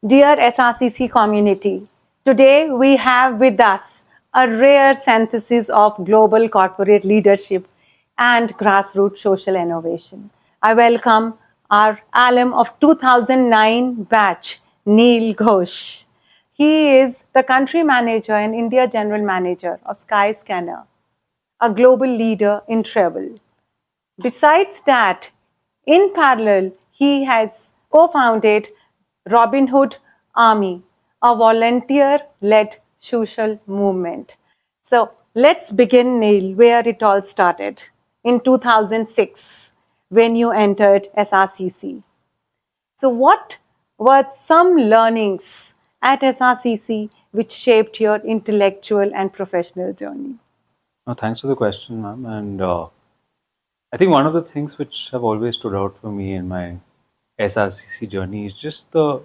Dear SRCC community, today we have with us a rare synthesis of global corporate leadership and grassroots social innovation. I welcome our alum of 2009 batch, Neel Ghose. He is the country manager and India general manager of Skyscanner, a global leader in travel. Besides that, in parallel, he has co-founded Robin Hood Army, a volunteer-led social movement. So let's begin, Neel, where it all started in 2006 when you entered SRCC. So what were some learnings at SRCC which shaped your intellectual and professional journey? Thanks for the question, ma'am. And I think one of the things which have always stood out for me in my SRCC journey is just the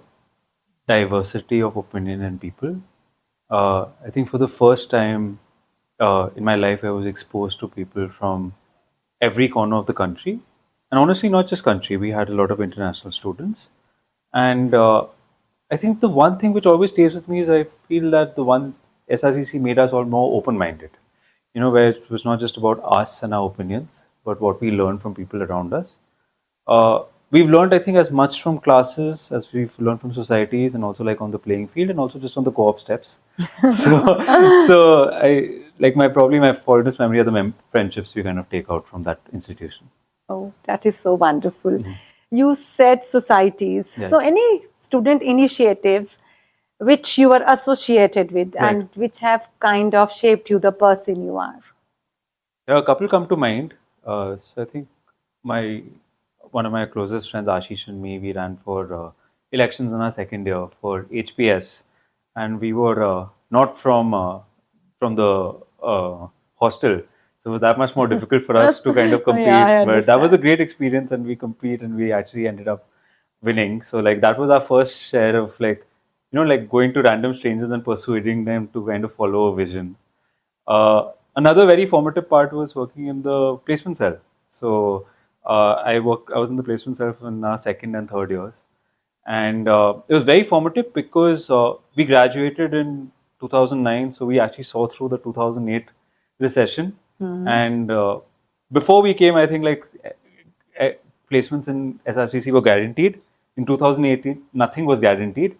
diversity of opinion and people. I think for the first time in my life, I was exposed to people from every corner of the country. And honestly, not just country, we had a lot of international students. And I think the one thing which always stays with me is I feel that the one SRCC made us all more open minded, where it was not just about us and our opinions, but what we learned from people around us. We've learned, I think, as much from classes as we've learned from societies, and also like on the playing field, and also just on the co-op steps. So I like probably my fondest memory are the friendships we kind of take out from that institution. Oh, that is so wonderful. You said societies. Yeah. So, any student initiatives which you were associated with and which have kind of shaped you, the person you are? Yeah, a couple come to mind. So I think one of my closest friends, Ashish, and me, we ran for elections in our second year for HPS, and we were not from the hostel, so it was that much more difficult for us to kind of compete. Yeah, but that was a great experience, and we compete, and we actually ended up winning. So like that was our first share of like going to random strangers and persuading them to kind of follow a vision. Another very formative part was working in the placement cell. So I was in the placement cell in our second and third years, and it was very formative because we graduated in 2009, so we actually saw through the 2008 recession. And before we came, I think placements in SRCC were guaranteed. In 2018, nothing was guaranteed.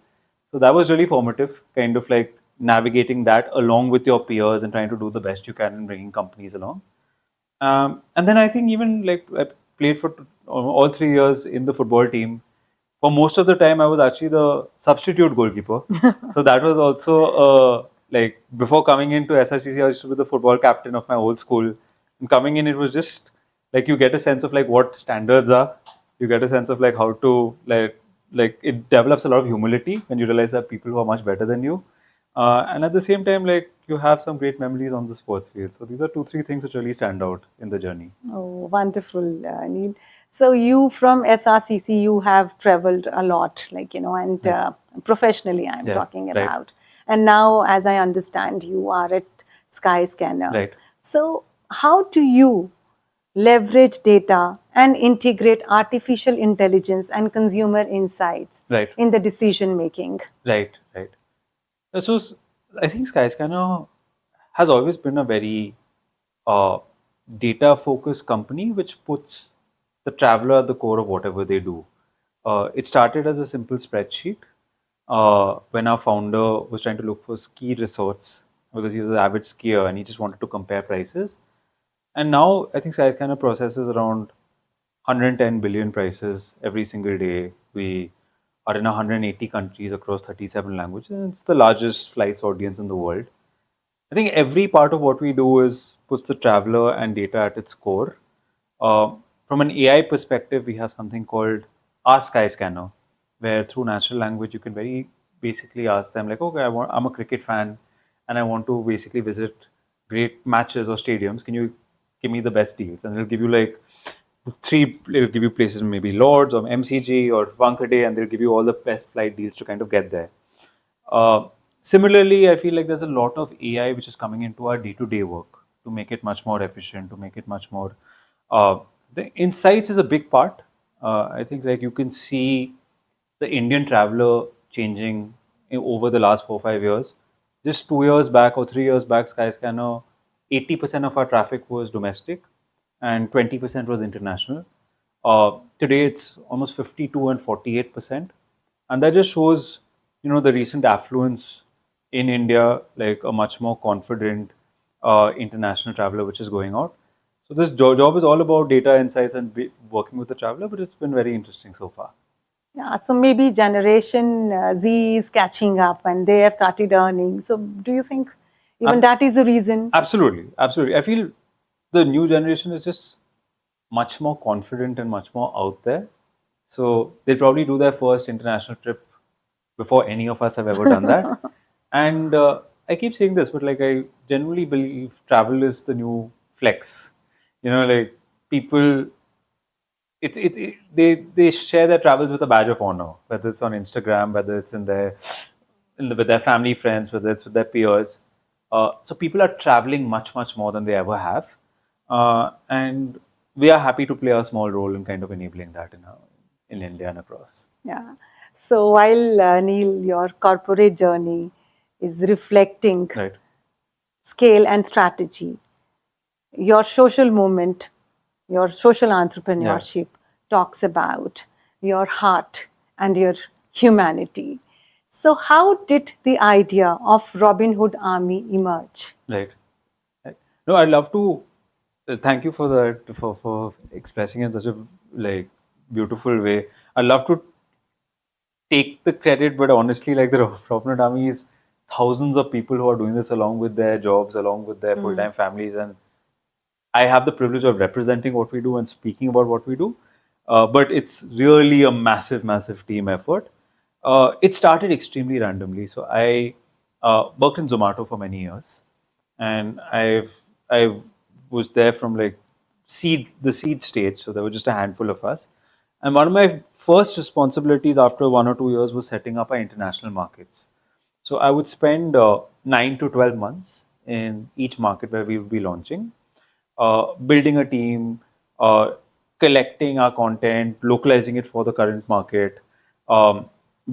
So that was really formative, kind of like navigating that along with your peers and trying to do the best you can in bringing companies along. And then I think even like I played for all 3 years in the football team. For most of the time, I was actually the substitute goalkeeper. So that was also like before coming into SRCC, I used to be the football captain of my old school. And coming in, it was just like you get a sense of like what standards are. You get a sense of like how to like it develops a lot of humility when you realize that people who are much better than you. And at the same time, like you have some great memories on the sports field. So these are 2-3 things which really stand out in the journey. Oh, wonderful, Neel. So you from SRCC, you have traveled a lot, and professionally I'm talking about. And now, as I understand, you are at Skyscanner. Right. So how do you leverage data and integrate artificial intelligence and consumer insights in the decision making? Right. So I think Skyscanner has always been a very data-focused company which puts the traveler at the core of whatever they do. It started as a simple spreadsheet when our founder was trying to look for ski resorts because he was an avid skier and he just wanted to compare prices. And now I think Skyscanner processes around 110 billion prices every single day. We are in 180 countries across 37 languages, and it's the largest flights audience in the world. I think every part of what we do is puts the traveler and data at its core. From an AI perspective, we have something called Ask Skyscanner, where through natural language you can very basically ask them like, okay, I'm a cricket fan and I want to basically visit great matches or stadiums. Can you give me the best deals? And it'll give you like it'll give you places maybe Lords or MCG or Wankhede, and they'll give you all the best flight deals to kind of get there. Similarly, I feel like there's a lot of AI which is coming into our day-to-day work to make it much more efficient, to make it much more. The insights is a big part. I think like you can see the Indian traveler changing over the last 4 or 5 years. Just 2 years back or 3 years back, Skyscanner, 80% of our traffic was domestic and 20% was international. Today it's almost 52 and 48%. And that just shows, the recent affluence in India, like a much more confident international traveler which is going out. So this job is all about data insights and working with the traveler, but it's been very interesting so far. Yeah, so maybe Generation Z is catching up and they have started earning. So do you think even that is the reason? Absolutely, absolutely. I feel the new generation is just much more confident and much more out there. So they'll probably do their first international trip before any of us have ever done that. And I keep saying this, but like I genuinely believe travel is the new flex. Like people, they share their travels with a badge of honor, whether it's on Instagram, whether it's with their family friends, whether it's with their peers. So people are traveling much more than they ever have, and we are happy to play a small role in kind of enabling that in India and across. Yeah. So while Neel, your corporate journey is reflecting Right. scale and strategy, your social movement, your social entrepreneurship talks about your heart and your humanity. So how did the idea of Robin Hood Army emerge? Right. Right. No, I'd love to thank you for that for expressing it in such a like beautiful way. I'd love to take the credit, but honestly, like the Robin Hood Army is thousands of people who are doing this along with their jobs, along with their full-time families, and I have the privilege of representing what we do and speaking about what we do. But it's really a massive team effort. It started extremely randomly. So I worked in Zomato for many years, and I was there from like the seed stage. So there were just a handful of us, and one of my first responsibilities after 1 or 2 years was setting up our international markets. So I would spend 9 to 12 months in each market where we would be launching, building a team, collecting our content, localizing it for the current market,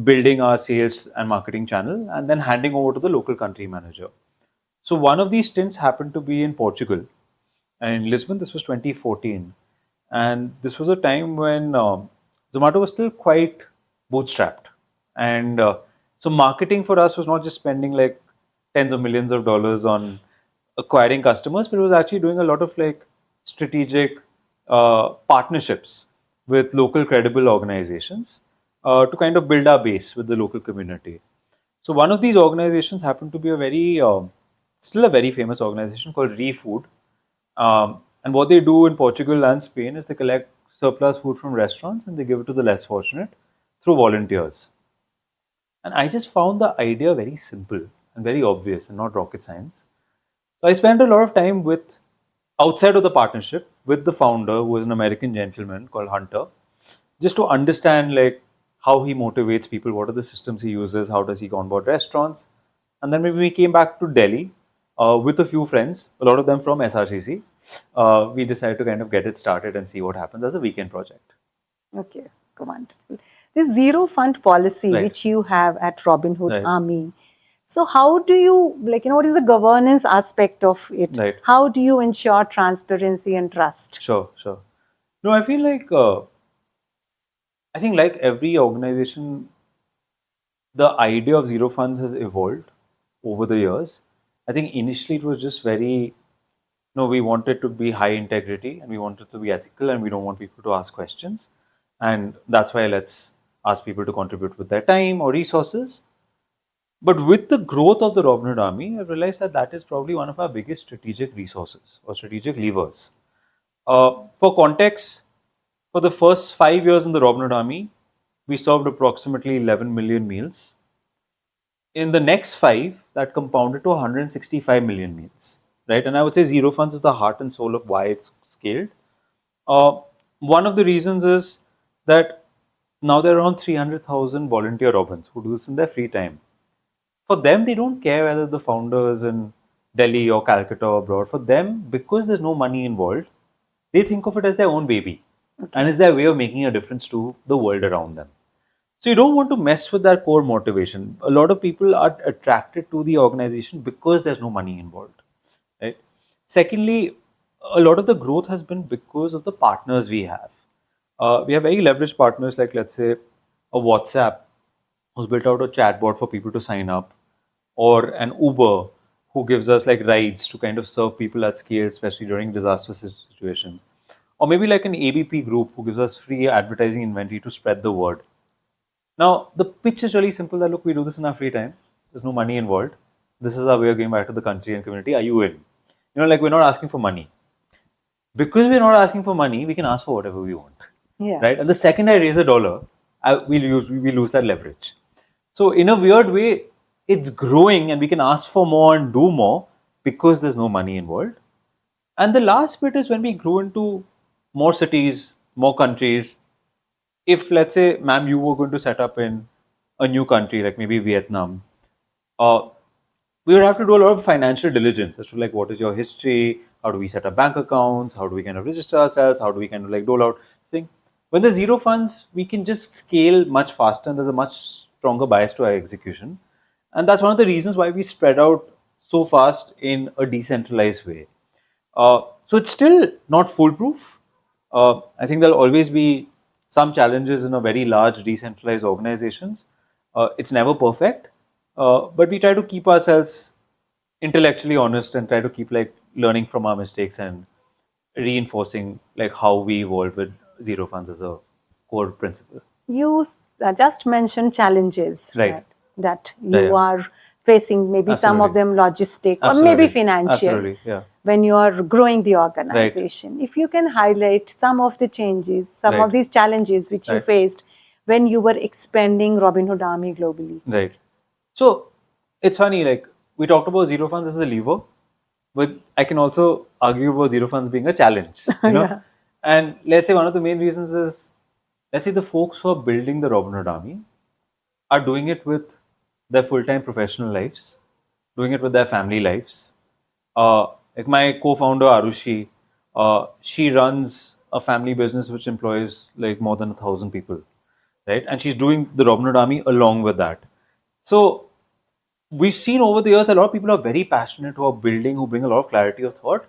building our sales and marketing channel, and then handing over to the local country manager. So one of these stints happened to be in Portugal, in Lisbon. This was 2014, and this was a time when Zomato was still quite bootstrapped, and so marketing for us was not just spending like tens of millions of dollars on acquiring customers, but it was actually doing a lot of like strategic partnerships with local credible organizations to kind of build our base with the local community. So one of these organizations happened to be still a very famous organization called ReFood. And what they do in Portugal and Spain is they collect surplus food from restaurants and they give it to the less fortunate through volunteers. And I just found the idea very simple and very obvious and not rocket science. So I spent a lot of time outside of the partnership with the founder, who is an American gentleman called Hunter, just to understand like how he motivates people, what are the systems he uses, how does he go on board restaurants. And then when we came back to Delhi with a few friends, a lot of them from SRCC, we decided to kind of get it started and see what happens as a weekend project. Okay, wonderful. This zero fund policy Right. which you have at Robin Hood Right. Army. So how do you what is the governance aspect of it? Right. How do you ensure transparency and trust? Sure. No, I feel like I think like every organization, the idea of zero funds has evolved over the years. I think initially it was just very, we wanted to be high integrity and we wanted to be ethical and we don't want people to ask questions. And that's why let's ask people to contribute with their time or resources. But with the growth of the Robin Hood Army, I realized that is probably one of our biggest strategic resources or strategic levers. For context, for the first 5 years in the Robin Hood Army, we served approximately 11 million meals. In the next 5, that compounded to 165 million meals, right? And I would say zero funds is the heart and soul of why it's scaled. One of the reasons is that now there are around 300,000 volunteer Robins who do this in their free time. For them, they don't care whether the founder is in Delhi or Calcutta or abroad. For them, because there's no money involved, they think of it as their own baby. And it's their way of making a difference to the world around them. So you don't want to mess with that core motivation. A lot of people are attracted to the organization because there's no money involved, right? Secondly, a lot of the growth has been because of the partners we have. We have very leveraged partners like, let's say, a WhatsApp who's built out a chatbot for people to sign up, or an Uber who gives us like rides to kind of serve people at scale, especially during disaster situations, or maybe like an ABP group who gives us free advertising inventory to spread the word. Now, the pitch is really simple that look, we do this in our free time. There's no money involved. This is our way of giving back to the country and community. Are you in? Like we're not asking for money. Because we're not asking for money, we can ask for whatever we want. Yeah. Right? And the second I raise a dollar, we lose that leverage. So in a weird way, it's growing and we can ask for more and do more because there's no money involved. And the last bit is when we grow into more cities, more countries. If let's say, ma'am, you were going to set up in a new country like maybe Vietnam, uh, we would have to do a lot of financial diligence as to like what is your history, how do we set up bank accounts, how do we kind of register ourselves, how do we kind of like dole out this thing. When there's zero funds, we can just scale much faster and there's a much stronger bias to our execution. And that's one of the reasons why we spread out so fast in a decentralized way. So it's still not foolproof. I think there'll always be some challenges in a very large decentralized organizations. It's never perfect, but we try to keep ourselves intellectually honest and try to keep like learning from our mistakes and reinforcing like how we evolve with zero funds as a core principle. You just mentioned challenges, Right. that Yeah, you yeah. are facing, maybe some of them logistic or maybe Absolutely. financial, Absolutely. Yeah. when you are growing the organization. If you can highlight some of the changes, some of Right. these challenges which you Right. faced when you were expanding Robinhood Army globally. Right. So it's funny, like we talked about zero funds as a lever, but I can also argue about zero funds being a challenge, Yeah. And let's say one of the main reasons is, let's say the folks who are building the Robin Hood Army are doing it with their full-time professional lives, doing it with their family lives. Like my co-founder Arushi, she runs a family business which employs like more than 1,000 people, right? And she's doing the Robin Hood Army along with that. So we've seen over the years a lot of people are very passionate who are building, who bring a lot of clarity of thought,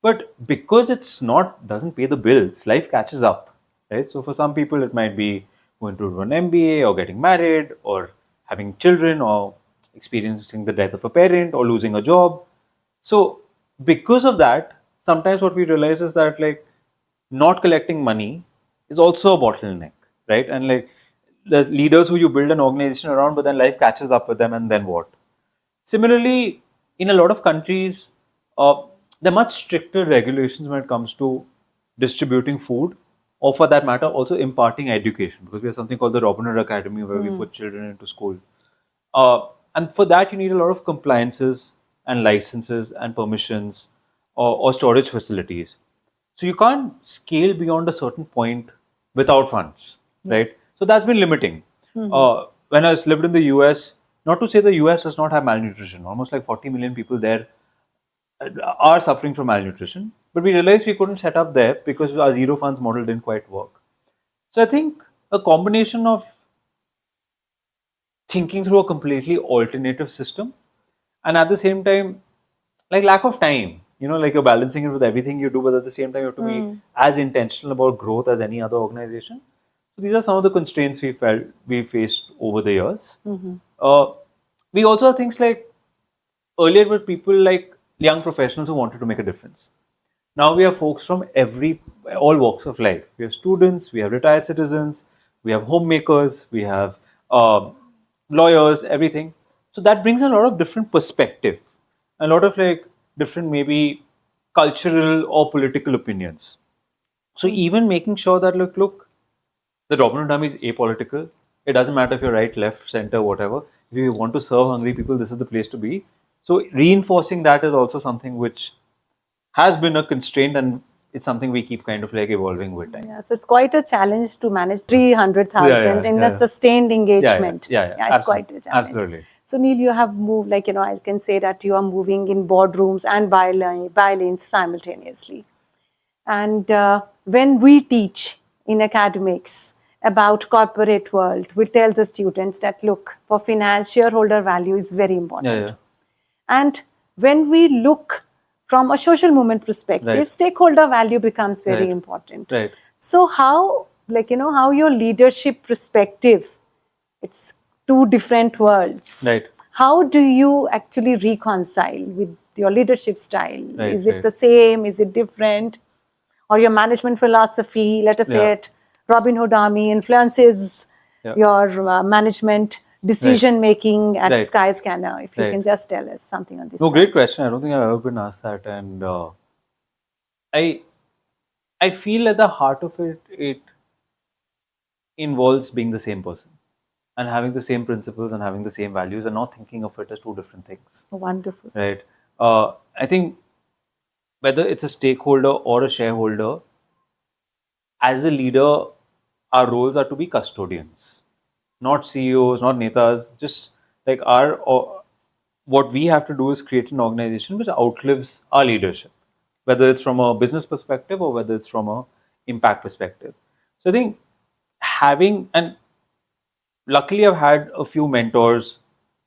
but because it's not doesn't pay the bills, life catches up, right? So for some people it might be going to do an MBA or getting married or having children or experiencing the death of a parent or losing a job. So because of that, sometimes what we realize is that like not collecting money is also a bottleneck, right? And like there's leaders who you build an organization around, but then life catches up with them, and then what? Similarly, in a lot of countries, there are much stricter regulations when it comes to distributing food, or for that matter, also imparting education, because we have something called the Robin Hood Academy where we put children into school. And for that, you need a lot of compliances and licenses and permissions or storage facilities. So you can't scale beyond a certain point without funds, right? So that's been limiting. When I lived in the US, not to say the US does not have malnutrition, almost like 40 million people there are suffering from malnutrition, but we realized we couldn't set up there because our zero funds model didn't quite work. So I think a combination of thinking through a completely alternative system and at the same time like lack of time, like you're balancing it with everything you do, but at the same time you have to be as intentional about growth as any other organization. So these are some of the constraints we faced over the years. uh, we also have things like earlier with people like young professionals who wanted to make a difference. Now we have folks from all walks of life. We have students, we have retired citizens, we have homemakers, we have lawyers, everything. So that brings a lot of different perspective, a lot of like different maybe cultural or political opinions. So even making sure that look, the Robin Hood Army is apolitical. It doesn't matter if you're right, left, center, whatever. If you want to serve hungry people, this is the place to be. So reinforcing that is also something which has been a constraint, and it's something we keep kind of like evolving with time. Yeah, so it's quite a challenge to manage 300,000 in a yeah. sustained engagement. Yeah. It's quite a challenge. Absolutely. So Neel, you have moved, like, I can say that you are moving in boardrooms and by lanes simultaneously. And when we teach in academics, about corporate world, we tell the students that, look, for finance, shareholder value is very important. Yeah, yeah. And when we look from a social movement perspective, Right. stakeholder value becomes very Right. important. Right. So how, like, you know, how your leadership perspective, it's two different worlds. Right. How do you actually reconcile with your leadership style? Right, Is it right. the same? Is it different? Or your management philosophy, let us say Yeah. it, Robin Hood Army influences Yeah. your management decision making at Right. Skyscanner. If you Right. can just tell us something on this. No, side. great question. I don't think I've ever been asked that, and I I feel at the heart of it, it involves being the same person and having the same principles and having the same values and not thinking of it as two different things. Wonderful. Right. I think whether it's a stakeholder or a shareholder, as a leader, our roles are to be custodians, not CEOs, not netas. Just like what we have to do is create an organization which outlives our leadership, whether it's from a business perspective or whether it's from a impact perspective. So I think having, and luckily I've had a few mentors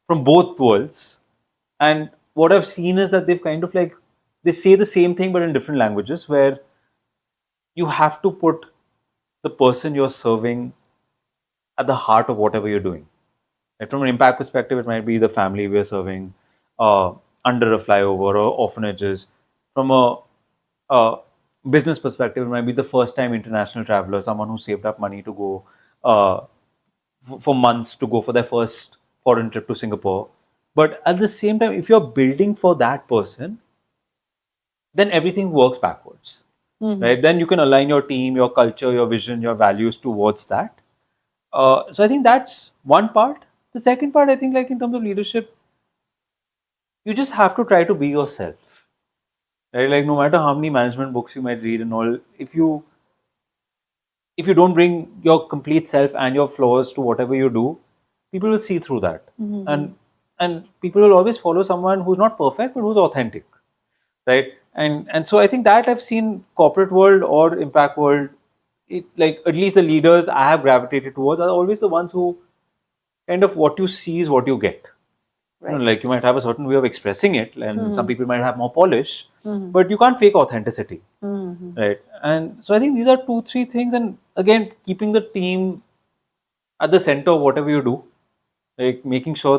from both worlds, and what I've seen is that they've kind of like, they say the same thing but in different languages, where you have to put the person you're serving at the heart of whatever you're doing. Right? From an impact perspective, it might be the family we're serving under a flyover or orphanages. From a business perspective, it might be the first time international traveler, someone who saved up money to go for months to go for their first foreign trip to Singapore. But at the same time, if you're building for that person, then everything works backwards. Right? Then you can align your team, your culture, your vision, your values towards that. So I think that's one part. The second part, I think, like in terms of leadership, you just have to try to be yourself. Right? Like no matter how many management books you might read and all, if you don't bring your complete self and your flaws to whatever you do, people will see through that. And people will always follow someone who's not perfect but who's authentic. Right? And so I think that I've seen corporate world or impact world, it like at least the leaders I have gravitated towards are always the ones who kind of what you see is what you get. Right. You know, like you might have a certain way of expressing it, and some people might have more polish, but you can't fake authenticity, right? And so I think these are two, three things, and again, keeping the team at the center of whatever you do, like making sure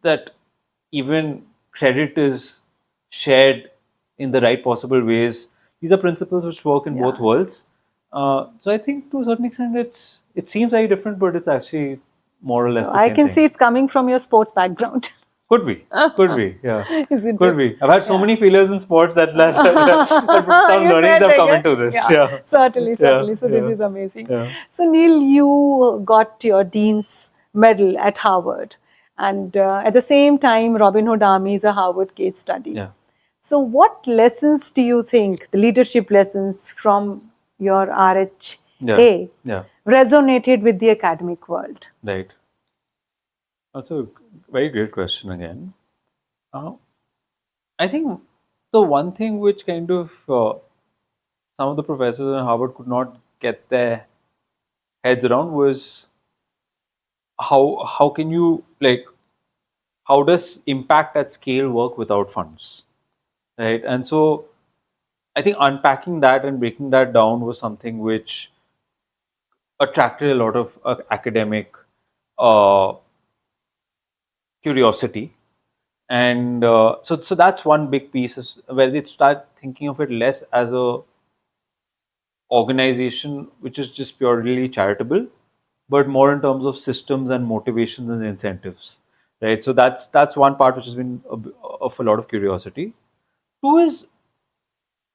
that even credit is shared in the right possible ways. These are principles which work in both worlds. So I think to a certain extent, it seems very different, but it's actually more or less the I same can thing. see it's coming from your sports background. Could be, yeah. Isn't Could it? be. I've had so many failures in sports that some You learnings said, have like, come into this. Yeah. Certainly, certainly. Yeah, So this yeah. is amazing. Yeah. So Neel, you got your Dean's Medal at Harvard, and at the same time, Robin Hood Army is a Harvard case study. Yeah. So what lessons do you think, the leadership lessons from your RHA, Yeah. resonated with the academic world? Right. That's a very great question again. I think the one thing which kind of some of the professors at Harvard could not get their heads around was how can you like how does impact at scale work without funds, right? And so I think unpacking that and breaking that down was something which attracted a lot of academic uh, curiosity. And so that's one big piece is where they start thinking of it less as a organization which is just purely charitable, but more in terms of systems and motivations and incentives, right? So that's one part which has been of a lot of curiosity. Two is,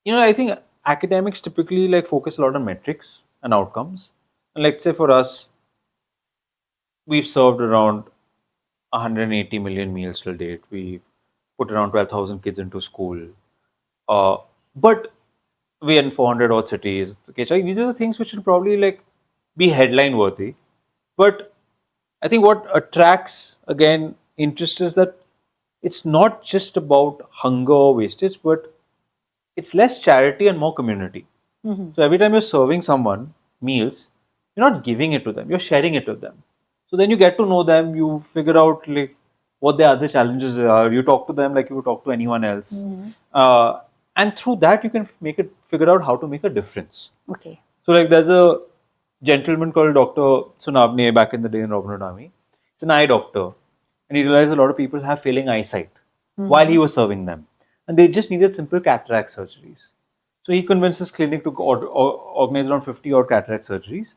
I think academics typically like focus a lot on metrics and outcomes. And like say for us, we've served around 180 million meals till date. We put around 12,000 kids into school. But we're in 400 odd cities. Okay, so these are the things which will probably like be headline worthy. But I think what attracts again interest is that it's not just about hunger or wastage, but it's less charity and more community. So every time you're serving someone, meals, you're not giving it to them, you're sharing it with them. So then you get to know them, you figure out like what their other challenges are, you talk to them like you would talk to anyone else. And through that you can figure out how to make a difference. Okay. So like there's a gentleman called Dr. Sunabne back in the day in Robin Hood Army. He's an eye doctor, and he realized a lot of people have failing eyesight while he was serving them, and they just needed simple cataract surgeries. So he convinced his clinic to organize around 50 odd cataract surgeries,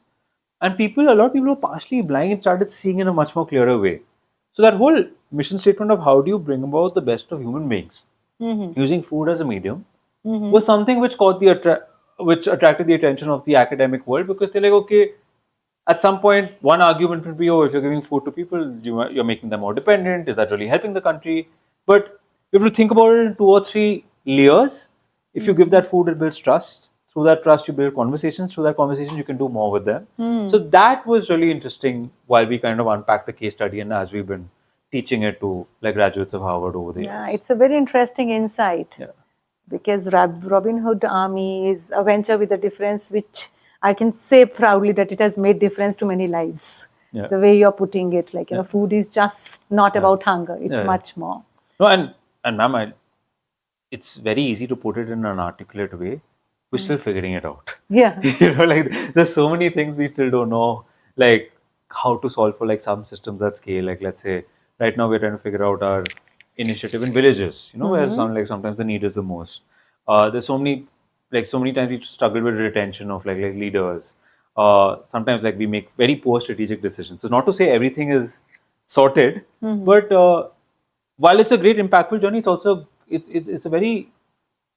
and a lot of people were partially blind and started seeing in a much more clearer way. So that whole mission statement of how do you bring about the best of human beings using food as a medium was something which which attracted the attention of the academic world, because they're like, okay, at some point, one argument would be, oh, if you're giving food to people, you're making them more dependent. Is that really helping the country? But you have to think about it in 2 or 3 layers. If you give that food, it builds trust. Through that trust, you build conversations. Through that conversation, you can do more with them. So that was really interesting while we kind of unpacked the case study and as we've been teaching it to like graduates of Harvard over the years. Yeah, it's a very interesting insight. Yeah. Because Robin Hood Army is a venture with a difference which I can say proudly that it has made difference to many lives. Yeah. The way you're putting it, like, food is just not about hunger. It's much more. No, and ma'am, it's very easy to put it in an articulate way. We're still figuring it out. Yeah. Like there's so many things we still don't know, like how to solve for like some systems at scale. Like let's say right now we're trying to figure out our initiative in villages, where sometimes the need is the most. There's so many times we struggle with retention of like leaders. Sometimes like we make very poor strategic decisions. So not to say everything is sorted, but while it's a great impactful journey, it's also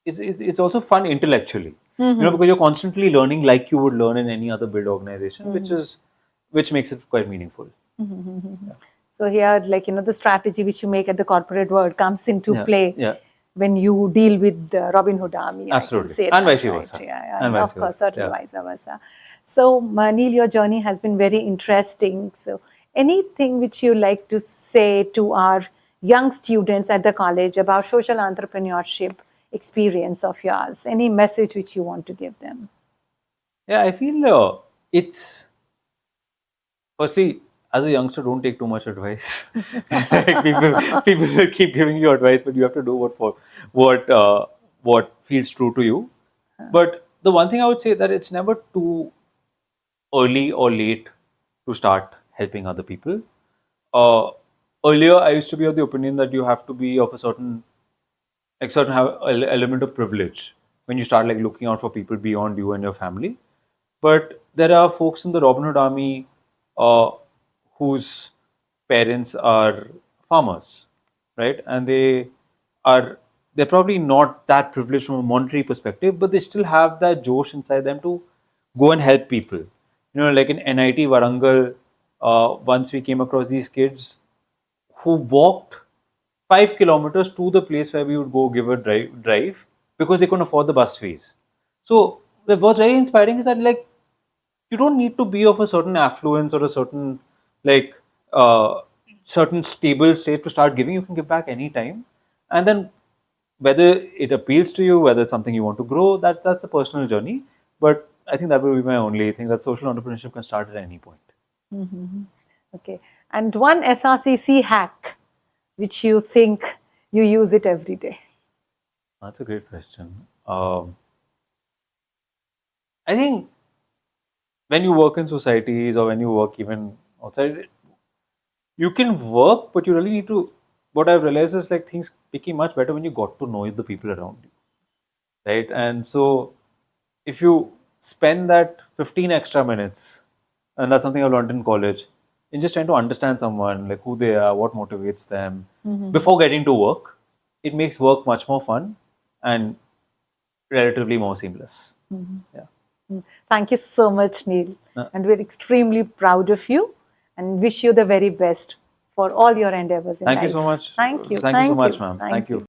it's also fun intellectually, because you're constantly learning like you would learn in any other build organization, which makes it quite meaningful. So here, like, the strategy which you make at the corporate world comes into play when you deal with the Robin Hood Army. Absolutely. And vice versa. And of course, certainly vice versa. So, Neel, your journey has been very interesting. So, anything which you like to say to our young students at the college about social entrepreneurship experience of yours? Any message which you want to give them? Yeah, I feel it's firstly, as a youngster, don't take too much advice. Like people will keep giving you advice, but you have to do what feels true to you. But the one thing I would say that it's never too early or late to start helping other people. Earlier, I used to be of the opinion that you have to be of a certain have an element of privilege when you start like looking out for people beyond you and your family. But there are folks in the Robin Hood Army whose parents are farmers, right? And they're probably not that privileged from a monetary perspective, but they still have that josh inside them to go and help people. Like in NIT Warangal, once we came across these kids who walked 5 kilometers to the place where we would go give a drive because they couldn't afford the bus fees. So what's very inspiring is that like you don't need to be of a certain affluence or a certain like certain stable state to start giving. You can give back anytime, and then whether it appeals to you, whether it's something you want to grow, that's a personal journey. But I think that will be my only thing, that social entrepreneurship can start at any point. Okay, and one SRCC hack which you think you use it every day? That's a great question. I think when you work in societies or when you work even outside, you can work, but you really need to. What I've realized is like things became much better when you got to know the people around you, right? And so if you spend that 15 extra minutes, and that's something I learned in college, in just trying to understand someone, like who they are, what motivates them, before getting to work, it makes work much more fun and relatively more seamless. Yeah. Thank you so much, Neel. And we're extremely proud of you and wish you the very best for all your endeavors in life. Thank you so much. Thank you. Thank you so much, ma'am. Thank you.